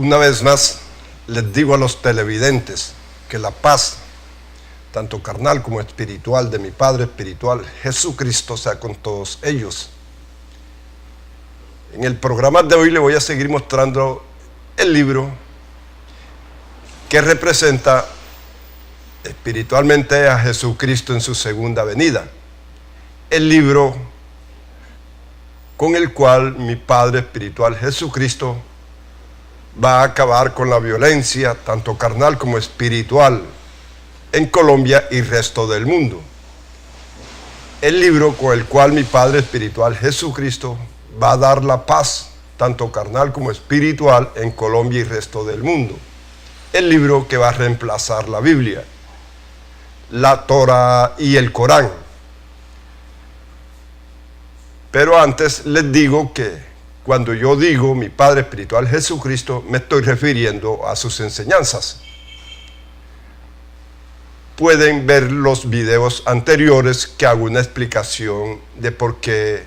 Una vez más, les digo a los televidentes que la paz, tanto carnal como espiritual, de mi Padre espiritual, Jesucristo, sea con todos ellos. En el programa de hoy le voy a seguir mostrando el libro que representa espiritualmente a Jesucristo en su segunda venida. El libro con el cual mi Padre espiritual, Jesucristo, va a acabar con la violencia, tanto carnal como espiritual, en Colombia y resto del mundo. El libro con el cual mi Padre espiritual, Jesucristo, va a dar la paz, tanto carnal como espiritual, en Colombia y resto del mundo. El libro que va a reemplazar la Biblia, la Torah y el Corán. Pero antes les digo que cuando yo digo mi Padre espiritual Jesucristo, me estoy refiriendo a sus enseñanzas. Pueden ver los videos anteriores que hago una explicación de por qué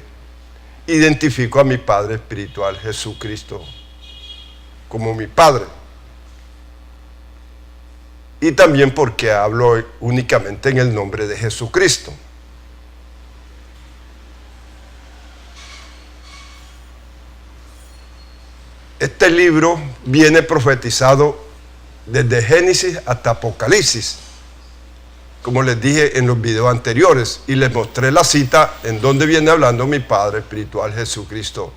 identifico a mi Padre espiritual Jesucristo como mi Padre. Y también porque hablo únicamente en el nombre de Jesucristo. Este libro viene profetizado desde Génesis hasta Apocalipsis, como les dije en los videos anteriores, y les mostré la cita en donde viene hablando mi Padre espiritual Jesucristo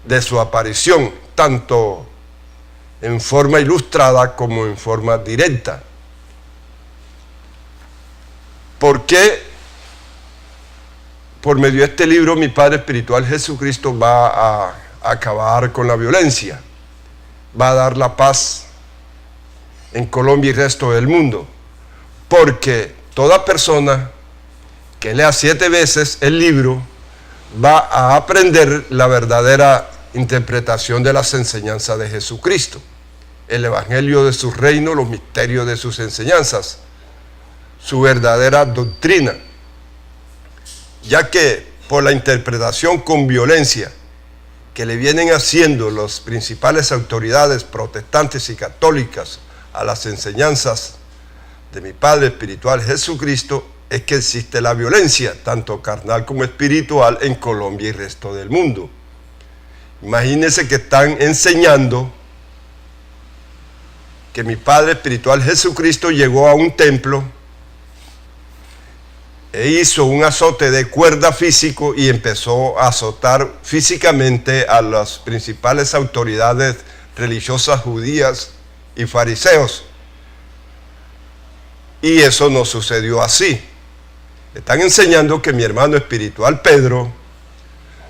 de su aparición, tanto en forma ilustrada como en forma directa. ¿Por qué? Por medio de este libro mi Padre espiritual Jesucristo va a acabar con la violencia, va a dar la paz en Colombia y el resto del mundo, porque toda persona que lea 7 veces el libro va a aprender la verdadera interpretación de las enseñanzas de Jesucristo, el evangelio de su reino, los misterios de sus enseñanzas, su verdadera doctrina, ya que por la interpretación con violencia que le vienen haciendo las principales autoridades protestantes y católicas a las enseñanzas de mi Padre espiritual Jesucristo, es que existe la violencia, tanto carnal como espiritual, en Colombia y el resto del mundo. Imagínense que están enseñando que mi Padre espiritual Jesucristo llegó a un templo e hizo un azote de cuerda físico y empezó a azotar físicamente a las principales autoridades religiosas judías y fariseos. Y eso no sucedió así. Están enseñando que mi hermano espiritual Pedro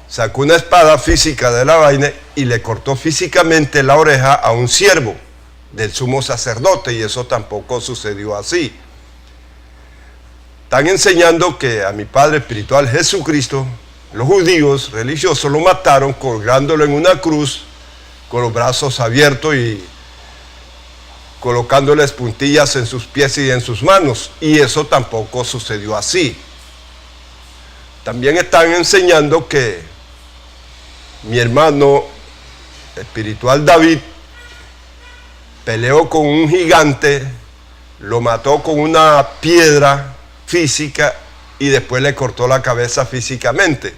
sacó una espada física de la vaina y le cortó físicamente la oreja a un siervo del sumo sacerdote, y eso tampoco sucedió así. Están enseñando que a mi Padre espiritual Jesucristo, los judíos religiosos lo mataron colgándolo en una cruz con los brazos abiertos y colocándoles puntillas en sus pies y en sus manos, y eso tampoco sucedió así. También están enseñando que mi hermano espiritual David peleó con un gigante, lo mató con una piedra física y después le cortó la cabeza físicamente,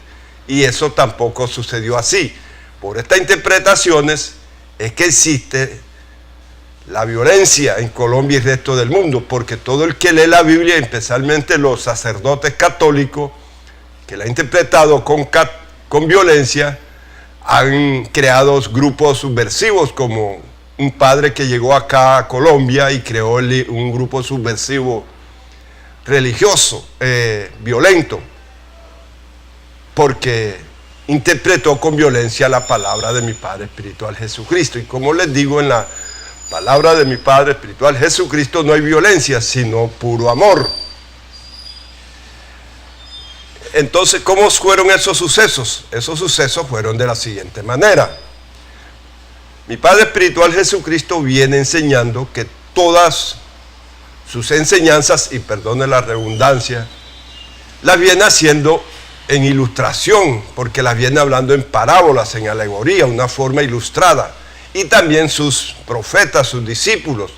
y eso tampoco sucedió así. Por estas interpretaciones es que existe la violencia en Colombia y el resto del mundo, porque todo el que lee la Biblia, especialmente los sacerdotes católicos que la han interpretado con violencia, han creado grupos subversivos, como un padre que llegó acá a Colombia y creó un grupo subversivo religioso, violento, porque interpretó con violencia la palabra de mi Padre espiritual Jesucristo. Y como les digo, en la palabra de mi Padre espiritual Jesucristo no hay violencia, sino puro amor. Entonces, ¿cómo fueron esos sucesos? Esos sucesos fueron de la siguiente manera. Mi Padre espiritual Jesucristo viene enseñando que todas sus enseñanzas, y perdone la redundancia, las viene haciendo en ilustración, porque las viene hablando en parábolas, en alegoría, una forma ilustrada. y también sus profetas, sus discípulos.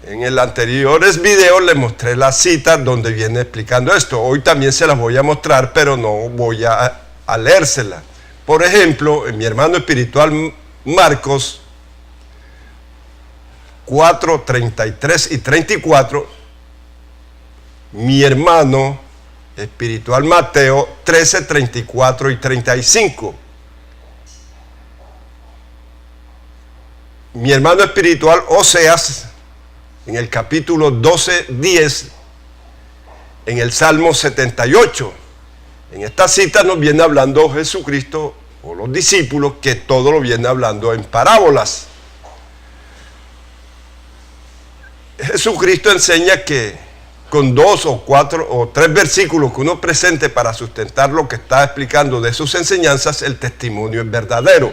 En el anteriores videos les mostré las citas donde viene explicando esto. Hoy también se las voy a mostrar, pero no voy a leérselas. Por ejemplo, en mi hermano espiritual Marcos 4, 33 y 34, mi hermano espiritual Mateo 13, 34 y 35. Mi hermano espiritual Oseas en el capítulo 12, 10, en el Salmo 78. En esta cita nos viene hablando Jesucristo o los discípulos, que todo lo viene hablando en parábolas. Jesucristo enseña que con 2 o 4 o 3 versículos que uno presente para sustentar lo que está explicando de sus enseñanzas, el testimonio es verdadero.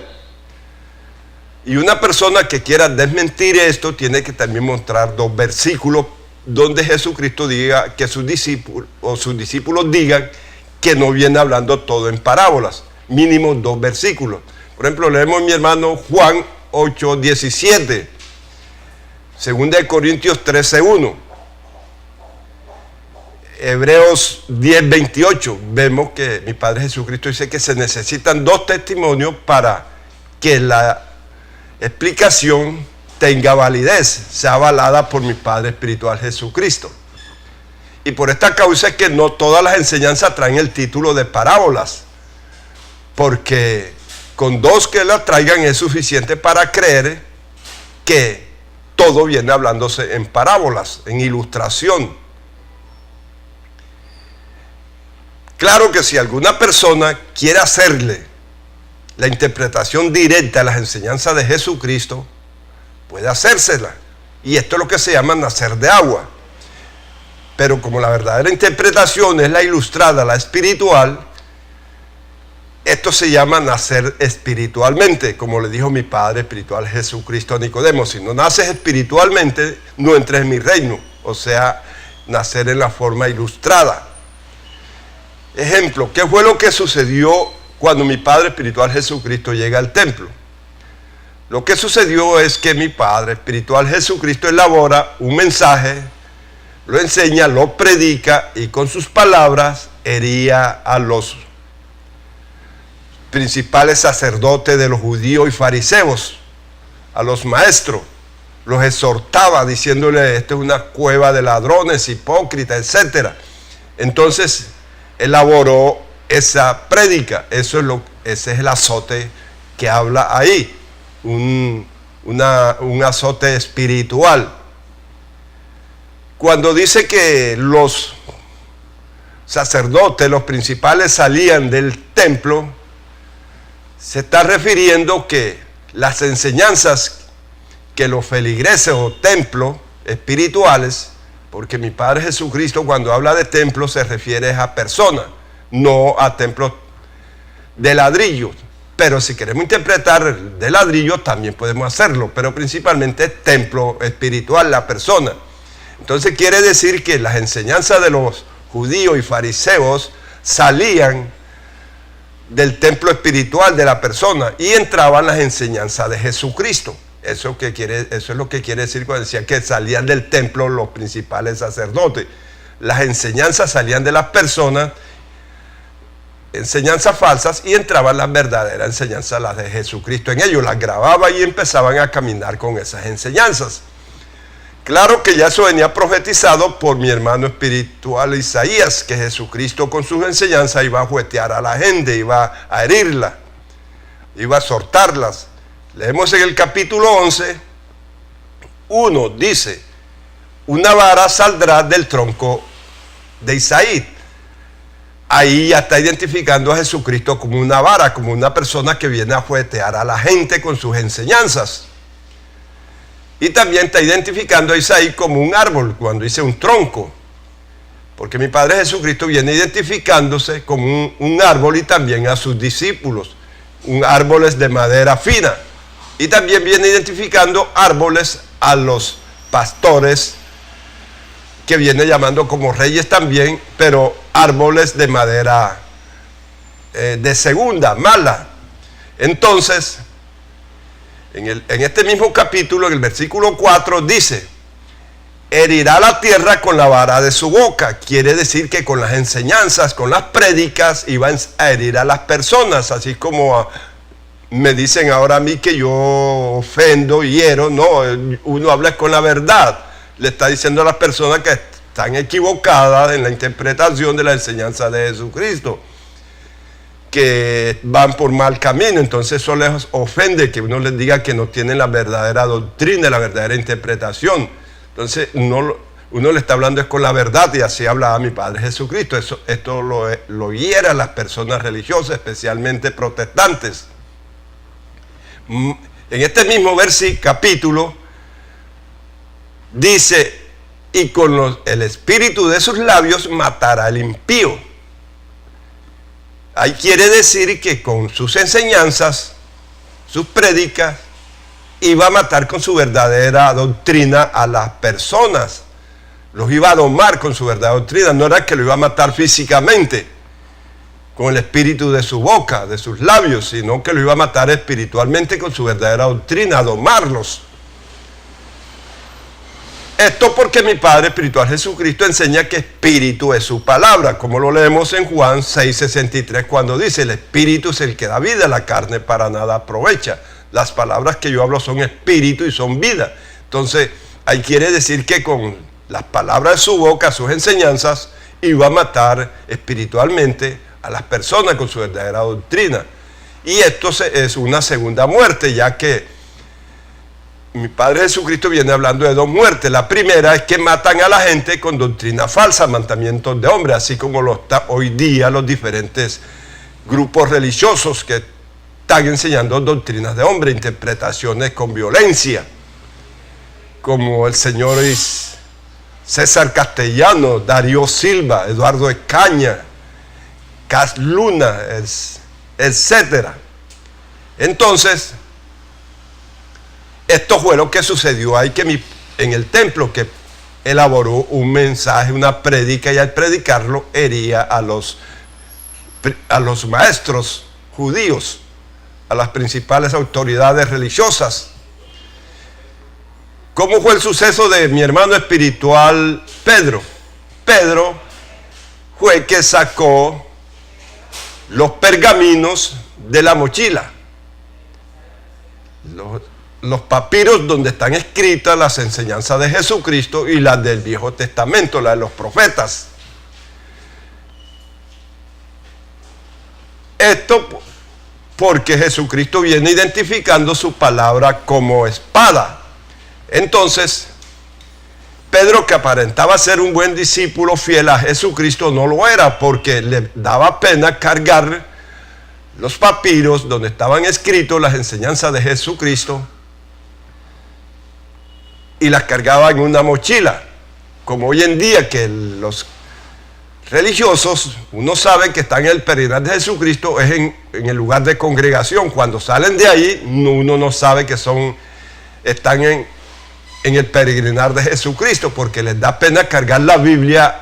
Y una persona que quiera desmentir esto tiene que también mostrar 2 versículos donde Jesucristo diga que sus discípulos digan que no viene hablando todo en parábolas, mínimo 2 versículos. Por ejemplo, leemos mi hermano Juan 8, 17, 2 Corintios 13, 1, Hebreos 10, 28. Vemos que mi Padre Jesucristo dice que se necesitan 2 testimonios para que la explicación tenga validez, sea avalada por mi Padre espiritual Jesucristo. Y por esta causa es que no todas las enseñanzas traen el título de parábolas, porque con 2 que las traigan es suficiente para creer que todo viene hablándose en parábolas, en ilustración. Claro que si alguna persona quiere hacerle la interpretación directa de las enseñanzas de Jesucristo, puede hacérsela. Y esto es lo que se llama nacer de agua. Pero como la verdadera interpretación es la ilustrada, la espiritual, esto se llama nacer espiritualmente, como le dijo mi Padre espiritual Jesucristo a Nicodemo: si no naces espiritualmente, no entres en mi reino. O sea, nacer en la forma ilustrada. Ejemplo, ¿qué fue lo que sucedió cuando mi Padre espiritual Jesucristo llega al templo? Lo que sucedió es que mi Padre espiritual Jesucristo elabora un mensaje, lo enseña, lo predica, y con sus palabras hería a los principales sacerdotes de los judíos y fariseos, a los maestros. Los exhortaba diciéndole: esta es una cueva de ladrones, hipócritas, etc. Entonces elaboró esa prédica. Ese es el azote que habla ahí, un azote espiritual. Cuando dice que los sacerdotes, los principales, salían del templo, se está refiriendo que las enseñanzas que los feligreses o templos espirituales, porque mi Padre Jesucristo cuando habla de templo se refiere a personas, no a templos de ladrillo. Pero si queremos interpretar de ladrillo también podemos hacerlo, pero principalmente es templo espiritual, la persona. Entonces quiere decir que las enseñanzas de los judíos y fariseos salían del templo espiritual de la persona y entraban las enseñanzas de Jesucristo. Eso es lo que quiere decir cuando decía que salían del templo los principales sacerdotes. Las enseñanzas salían de las personas, enseñanzas falsas, y entraban las verdaderas enseñanzas, las de Jesucristo en ellos. Las grababan y empezaban a caminar con esas enseñanzas. Claro que ya eso venía profetizado por mi hermano espiritual Isaías, que Jesucristo con sus enseñanzas iba a juguetear a la gente, iba a herirla, iba a exhortarlas. Leemos en el capítulo 11, 1, dice: una vara saldrá del tronco de Isaí. Ahí ya está identificando a Jesucristo como una vara, como una persona que viene a juguetear a la gente con sus enseñanzas. Y también está identificando a Isaí como un árbol, cuando dice un tronco. Porque mi Padre Jesucristo viene identificándose como un árbol, y también a sus discípulos, árboles de madera fina. Y también viene identificando árboles a los pastores, que viene llamando como reyes también, pero árboles de madera de segunda, mala. Entonces, en este mismo capítulo, en el versículo 4, dice: herirá la tierra con la vara de su boca. Quiere decir que con las enseñanzas, con las prédicas, iban a herir a las personas, así como me dicen ahora a mí que yo ofendo y hiero. No, uno habla con la verdad. Le está diciendo a las personas que están equivocadas en la interpretación de la enseñanza de Jesucristo, que van por mal camino. Entonces eso les ofende que uno les diga que no tienen la verdadera doctrina, la verdadera interpretación. Entonces uno le está hablando es con la verdad, y así hablaba mi Padre Jesucristo. Esto lo hiera a las personas religiosas, especialmente protestantes. En este mismo capítulo dice: y con el espíritu de sus labios matará al impío. Ahí quiere decir que con sus enseñanzas, sus prédicas, iba a matar con su verdadera doctrina a las personas. Los iba a domar con su verdadera doctrina. No era que lo iba a matar físicamente con el espíritu de su boca, de sus labios, sino que lo iba a matar espiritualmente con su verdadera doctrina, a domarlos. Esto porque mi Padre espiritual Jesucristo enseña que espíritu es su palabra, como lo leemos en Juan 6:63, cuando dice: el espíritu es el que da vida, la carne para nada aprovecha. Las palabras que yo hablo son espíritu y son vida. Entonces, ahí quiere decir que con las palabras de su boca, sus enseñanzas, iba a matar espiritualmente a las personas con su verdadera doctrina. Y esto es una segunda muerte, ya que mi Padre Jesucristo viene hablando de dos muertes. La primera es que matan a la gente con doctrina falsa, mandamientos de hombre, así como lo está hoy día los diferentes grupos religiosos que están enseñando doctrinas de hombre, interpretaciones con violencia, como el señor César Castellano, Darío Silva, Eduardo Escaña, Cas Luna, etc. Entonces, esto fue lo que sucedió ahí, que en el templo, que elaboró un mensaje, una prédica, y al predicarlo hería a los maestros judíos, a las principales autoridades religiosas. ¿Cómo fue el suceso de mi hermano espiritual Pedro? Pedro fue que sacó los pergaminos de la mochila, los papiros donde están escritas las enseñanzas de Jesucristo y las del Viejo Testamento, las de los profetas. Esto porque Jesucristo viene identificando su palabra como espada. Entonces, Pedro, que aparentaba ser un buen discípulo fiel a Jesucristo, no lo era, porque le daba pena cargar los papiros donde estaban escritos las enseñanzas de Jesucristo, y las cargaba en una mochila, como hoy en día que los religiosos, uno sabe que están en el peregrinar de Jesucristo, es en el lugar de congregación. Cuando salen de ahí, uno no sabe que están en el peregrinar de Jesucristo, porque les da pena cargar la Biblia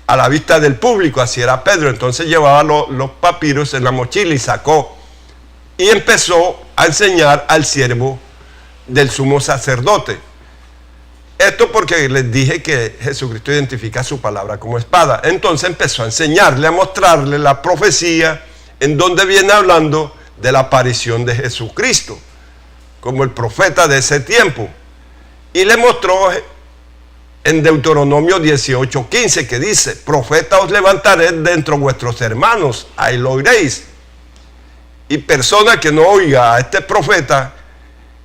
a la vista del público. Así era Pedro. Entonces llevaba los papiros en la mochila y sacó, y empezó a enseñar al siervo del sumo sacerdote. Esto porque les dije que Jesucristo identifica su palabra como espada. Entonces empezó a enseñarle, a mostrarle la profecía en donde viene hablando de la aparición de Jesucristo como el profeta de ese tiempo. Y le mostró en Deuteronomio 18:15, que dice: profeta os levantaré de entre vuestros hermanos, ahí lo oiréis. Y persona que no oiga a este profeta,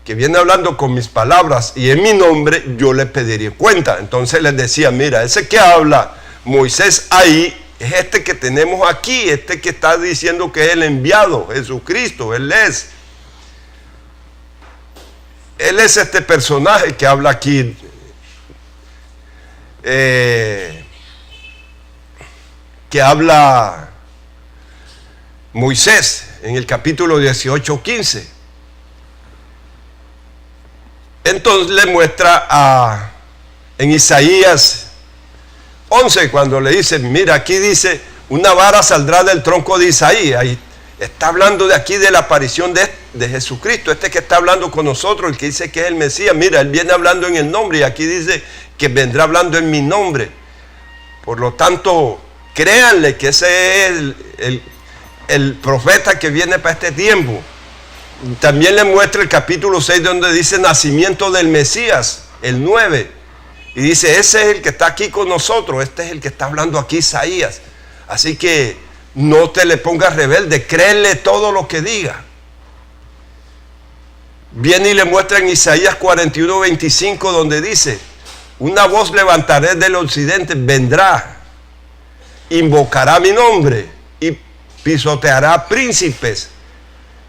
que viene hablando con mis palabras y en mi nombre, yo le pediré cuenta. Entonces les decía: mira, ese que habla Moisés ahí es este que tenemos aquí, este que está diciendo que es el enviado, Jesucristo. Él es este personaje que habla aquí, que habla Moisés en el capítulo 18:15. Entonces le muestra en Isaías 11, cuando le dice: mira, aquí dice: una vara saldrá del tronco de Isaí. Ahí Está hablando de aquí de la aparición de Jesucristo, este que está hablando con nosotros, el que dice que es el Mesías. Mira, él viene hablando en el nombre y aquí dice que vendrá hablando en mi nombre. Por lo tanto, créanle que ese es el profeta que viene para este tiempo. También le muestra el capítulo 6 donde dice nacimiento del Mesías, el 9. Y dice, ese es el que está aquí con nosotros, este es el que está hablando aquí Isaías. Así que no te le pongas rebelde, créele todo lo que diga. Viene y le muestra en Isaías 41, 25 donde dice, una voz levantaré del occidente, vendrá, invocará mi nombre y pisoteará príncipes.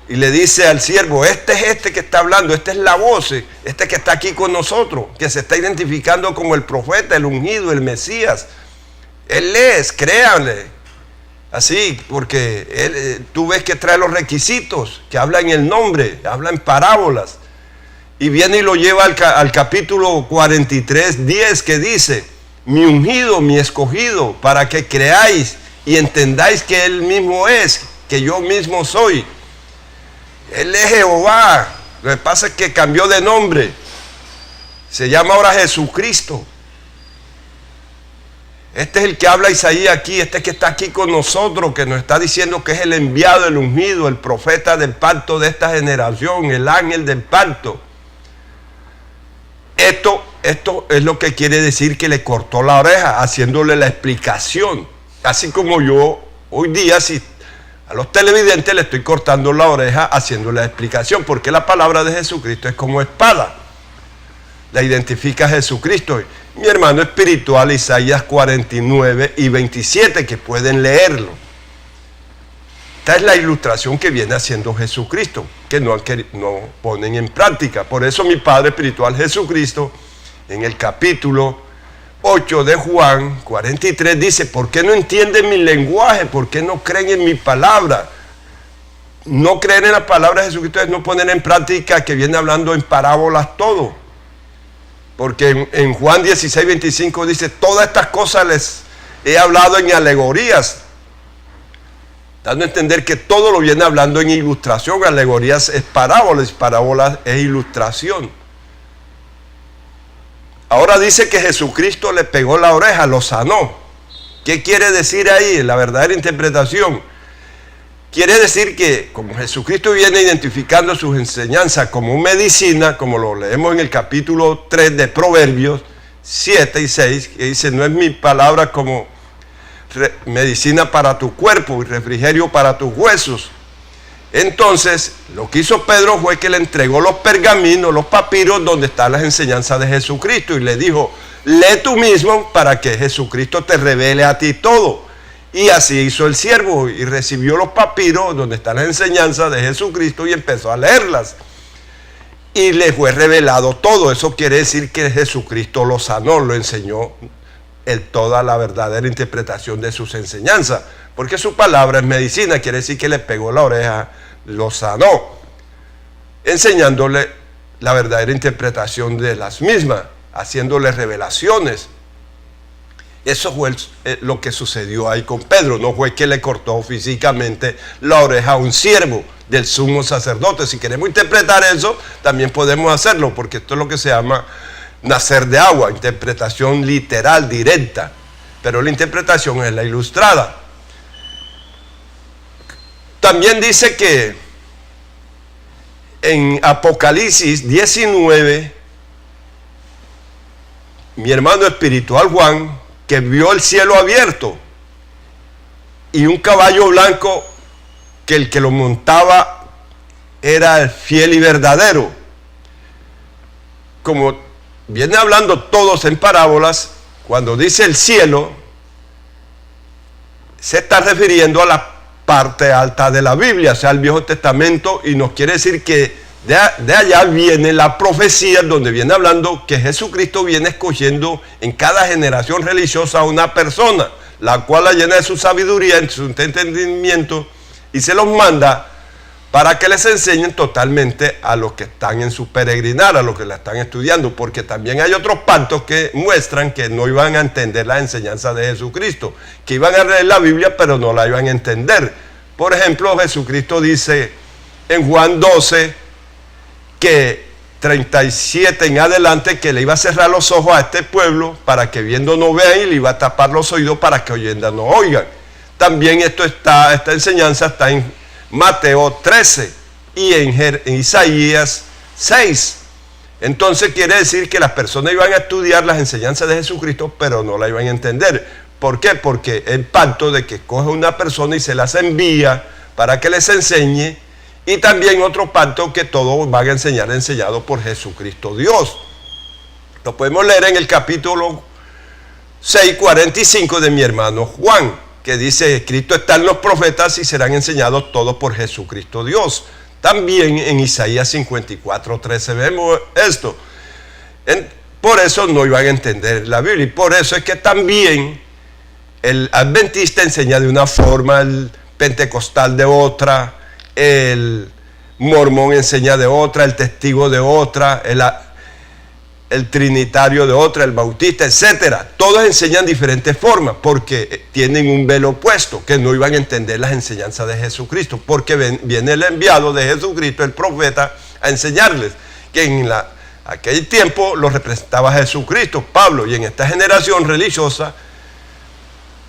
Y le dice al siervo, este es este que está hablando, esta es la voz, este que está aquí con nosotros, que se está identificando como el profeta, el ungido, el Mesías. Él es, créanle. Así, porque tú ves que trae los requisitos, que habla en el nombre, habla en parábolas. Y viene y lo lleva al capítulo 43, 10, que dice, mi ungido, mi escogido, para que creáis y entendáis que Él mismo es, que yo mismo soy. Él es Jehová. Lo que pasa es que cambió de nombre. Se llama ahora Jesucristo. Este es el que habla Isaías aquí, este que está aquí con nosotros, que nos está diciendo que es el enviado, el ungido, el profeta del pacto de esta generación, el ángel del pacto. Esto es lo que quiere decir que le cortó la oreja, haciéndole la explicación. Así como yo hoy día, si a los televidentes le estoy cortando la oreja haciéndole la explicación, porque la palabra de Jesucristo es como espada. La identifica a Jesucristo. Mi hermano espiritual, Isaías 49 y 27, que pueden leerlo. Esta es la ilustración que viene haciendo Jesucristo, que no ponen en práctica. Por eso mi Padre espiritual Jesucristo, en el capítulo 8 de Juan 43, dice, ¿por qué no entienden mi lenguaje? ¿Por qué no creen en mi palabra? No creen en la palabra de Jesucristo es no poner en práctica, que viene hablando en parábolas todo. Porque en Juan 16, 25 dice, todas estas cosas les he hablado en alegorías, dando a entender que todo lo viene hablando en ilustración. Alegorías es parábolas, parábolas es ilustración. Ahora dice que Jesucristo le pegó la oreja, lo sanó. ¿Qué quiere decir ahí? La verdadera interpretación. Quiere decir que como Jesucristo viene identificando sus enseñanzas como medicina, como lo leemos en el capítulo 3 de Proverbios 7 y 6, que dice, no es mi palabra como medicina para tu cuerpo y refrigerio para tus huesos. Entonces, lo que hizo Pedro fue que le entregó los pergaminos, los papiros, donde están las enseñanzas de Jesucristo, y le dijo, lee tú mismo para que Jesucristo te revele a ti todo. Y así hizo el siervo y recibió los papiros donde están las enseñanzas de Jesucristo y empezó a leerlas. Y le fue revelado todo. Eso quiere decir que Jesucristo lo sanó, lo enseñó toda la verdadera interpretación de sus enseñanzas. Porque su palabra es medicina, quiere decir que le pegó la oreja, lo sanó, enseñándole la verdadera interpretación de las mismas, haciéndole revelaciones. Eso fue lo que sucedió ahí con Pedro. No fue que le cortó físicamente la oreja a un siervo del sumo sacerdote. Si queremos interpretar eso, también podemos hacerlo, porque esto es lo que se llama nacer de agua, interpretación literal, directa. Pero la interpretación es la ilustrada. También dice que en Apocalipsis 19, mi hermano espiritual Juan, que vio el cielo abierto y un caballo blanco, que el que lo montaba era el fiel y verdadero. Como viene hablando todos en parábolas, cuando dice el cielo, se está refiriendo a la parte alta de la Biblia, o sea, el Viejo Testamento, y nos quiere decir que de allá viene la profecía, donde viene hablando que Jesucristo viene escogiendo en cada generación religiosa a una persona, la cual la llena de su sabiduría, en su entendimiento, y se los manda para que les enseñen totalmente a los que están en su peregrinar, a los que la están estudiando, porque también hay otros pactos que muestran que no iban a entender la enseñanza de Jesucristo, que iban a leer la Biblia pero no la iban a entender, Por ejemplo, Jesucristo dice en Juan 12 que 37 en adelante que le iba a cerrar los ojos a este pueblo para que viendo no vean y le iba a tapar los oídos para que oyendo no oigan. También esta enseñanza está en Mateo 13 y en Isaías 6. Entonces quiere decir que las personas iban a estudiar las enseñanzas de Jesucristo, pero no la iban a entender. ¿Por qué? Porque el pacto de que coge una persona y se las envía para que les enseñe, y también otro pacto que todos van a enseñar, enseñado por Jesucristo Dios. Lo podemos leer en el capítulo 6:45 de mi hermano Juan, que dice: escrito están los profetas y serán enseñados todos por Jesucristo Dios. También en Isaías 54:13 vemos esto. Por eso no iban a entender la Biblia, y por eso es que también el adventista enseña de una forma, el pentecostal de otra, el mormón enseña de otra, el testigo de otra, el trinitario de otra, el bautista, etcétera. Todos enseñan diferentes formas porque tienen un velo puesto, que no iban a entender las enseñanzas de Jesucristo, porque viene el enviado de Jesucristo, el profeta, a enseñarles, que en aquel tiempo lo representaba Jesucristo, Pablo, y en esta generación religiosa,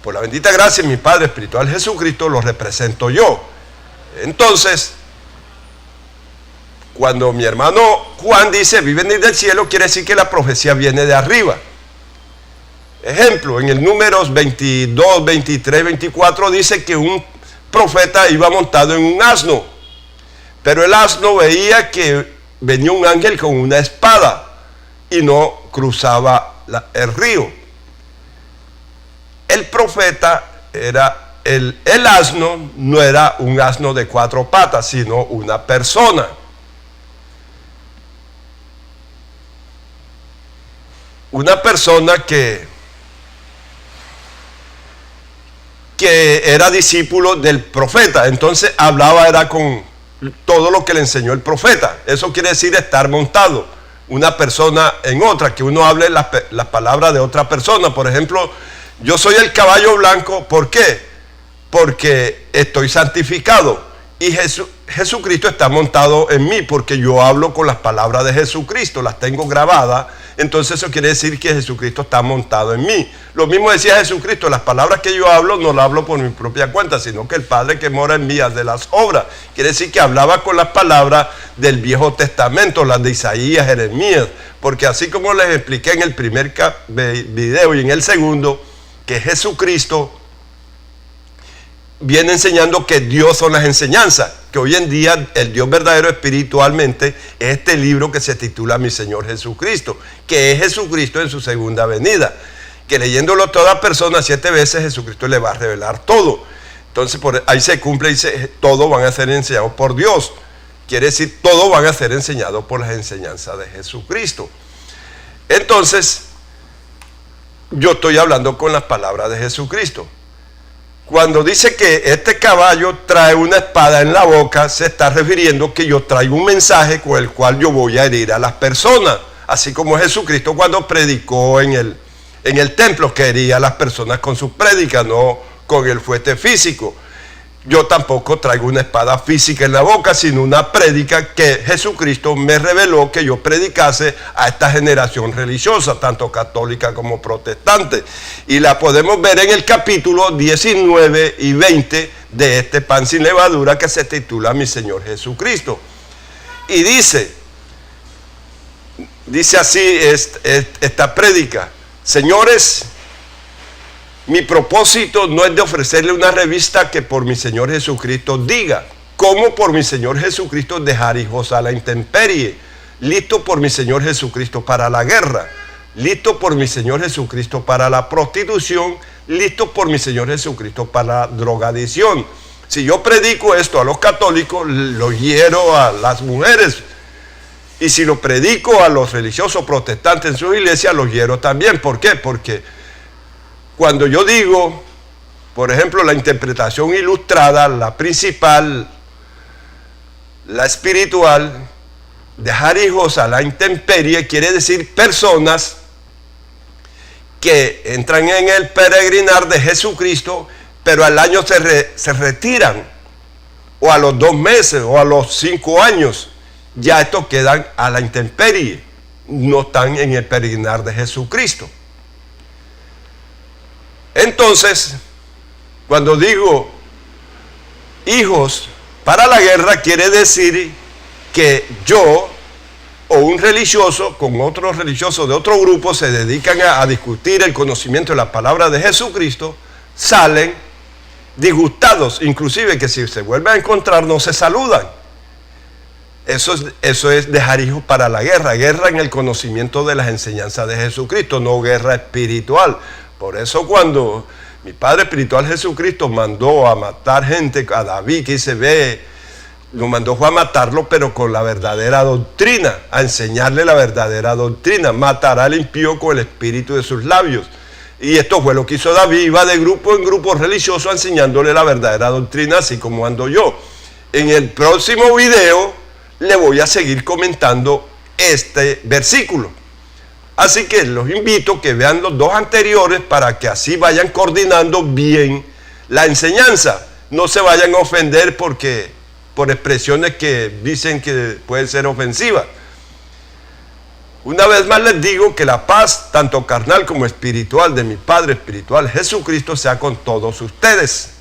por la bendita gracia de mi Padre espiritual Jesucristo, lo represento yo. Entonces, cuando mi hermano Juan dice viven del cielo, quiere decir que la profecía viene de arriba. Ejemplo, en el Números 22, 23, 24 dice que un profeta iba montado en un asno, pero el asno veía que venía un ángel con una espada y no cruzaba el río. El profeta era el asno, no era un asno de 4 patas, sino una persona. Una persona que era discípulo del profeta. Entonces hablaba era con todo lo que le enseñó el profeta. Eso quiere decir estar montado una persona en otra, que uno hable las palabras de otra persona. Por ejemplo, yo soy el caballo blanco. ¿Por qué? Porque estoy santificado y Jesucristo está montado en mí, porque yo hablo con las palabras de Jesucristo, las tengo grabadas. Entonces eso quiere decir que Jesucristo está montado en mí. Lo mismo decía Jesucristo: las palabras que yo hablo no las hablo por mi propia cuenta, sino que el Padre que mora en mí hace las obras. Quiere decir que hablaba con las palabras del Viejo Testamento, las de Isaías, Jeremías, porque así como les expliqué en el primer video y en el segundo, que Jesucristo viene enseñando que Dios son las enseñanzas, que hoy en día el Dios verdadero espiritualmente es este libro que se titula Mi Señor Jesucristo, que es Jesucristo en su segunda venida, que leyéndolo toda persona 7 veces Jesucristo le va a revelar todo. Entonces por ahí se cumple y dice: todos van a ser enseñados por Dios. Quiere decir, todos van a ser enseñados por las enseñanzas de Jesucristo. Entonces yo estoy hablando con las palabras de Jesucristo. Cuando dice que este caballo trae una espada en la boca, se está refiriendo que yo traigo un mensaje con el cual yo voy a herir a las personas. Así como Jesucristo cuando predicó en el templo, que hería a las personas con sus prédicas, no con el fuete físico. Yo tampoco traigo una espada física en la boca, sino una prédica que Jesucristo me reveló que yo predicase a esta generación religiosa, tanto católica como protestante. Y la podemos ver en el capítulo 19 y 20 de este Pan sin Levadura, que se titula Mi Señor Jesucristo. Y dice así esta prédica: señores, mi propósito no es de ofrecerle una revista que por mi Señor Jesucristo diga cómo por mi Señor Jesucristo dejar hijos a la intemperie, listo por mi Señor Jesucristo para la guerra, listo por mi Señor Jesucristo para la prostitución, listo por mi Señor Jesucristo para la drogadicción. Si yo predico esto a los católicos, lo hiero a las mujeres. Y si lo predico a los religiosos protestantes en sus iglesias, los hiero también. ¿Por qué? Porque cuando yo digo, por ejemplo, la interpretación ilustrada, la principal, la espiritual, dejar hijos a la intemperie, quiere decir personas que entran en el peregrinar de Jesucristo, pero al año se retiran o a los 2 meses, o a los 5 años, ya estos quedan a la intemperie, no están en el peregrinar de Jesucristo. Entonces, cuando digo hijos para la guerra, quiere decir que yo o un religioso con otros religiosos de otro grupo se dedican a discutir el conocimiento de la palabra de Jesucristo, salen disgustados, inclusive que si se vuelven a encontrar no se saludan. Eso es dejar hijos para la guerra, guerra en el conocimiento de las enseñanzas de Jesucristo, no guerra espiritual. Por eso cuando mi Padre espiritual Jesucristo mandó a matar gente, a David, que se ve, lo mandó fue a matarlo, pero con la verdadera doctrina, a enseñarle la verdadera doctrina. Matará al impío con el espíritu de sus labios. Y esto fue lo que hizo David, iba de grupo en grupo religioso enseñándole la verdadera doctrina, así como ando yo. En el próximo video le voy a seguir comentando este versículo. Así que los invito a que vean los 2 anteriores para que así vayan coordinando bien la enseñanza. No se vayan a ofender por expresiones que dicen que pueden ser ofensivas. Una vez más les digo que la paz, tanto carnal como espiritual, de mi Padre espiritual Jesucristo sea con todos ustedes.